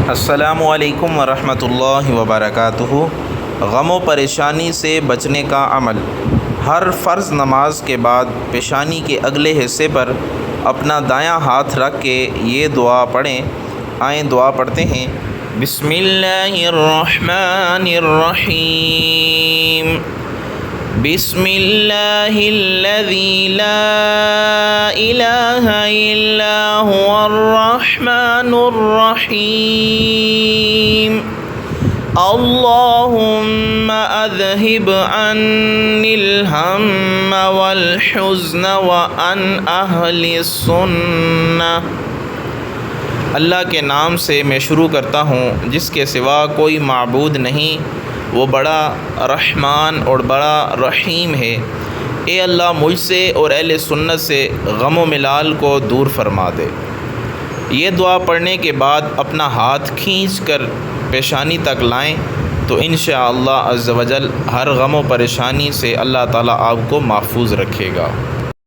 السلام علیکم ورحمۃ اللہ وبرکاتہ۔ غم و پریشانی سے بچنے کا عمل۔ ہر فرض نماز کے بعد پیشانی کے اگلے حصے پر اپنا دایاں ہاتھ رکھ کے یہ دعا پڑھیں۔ آئیں دعا پڑھتے ہیں۔ بسم اللہ الرحمن الرحیم۔ بسم اللہ الذی لا الہ الا هو الرحمن الرحیم۔ اللہم اذہب عنی الہم والحزن وعن اہل السنہ۔ اللہ کے نام سے میں شروع کرتا ہوں جس کے سوا کوئی معبود نہیں، وہ بڑا رحمان اور بڑا رحیم ہے۔ اے اللہ مجھ سے اور اہل سنت سے غم و ملال کو دور فرما دے۔ یہ دعا پڑھنے کے بعد اپنا ہاتھ کھینچ کر پیشانی تک لائیں تو انشاءاللہ عز و جل ہر غم و پریشانی سے اللہ تعالیٰ آپ کو محفوظ رکھے گا۔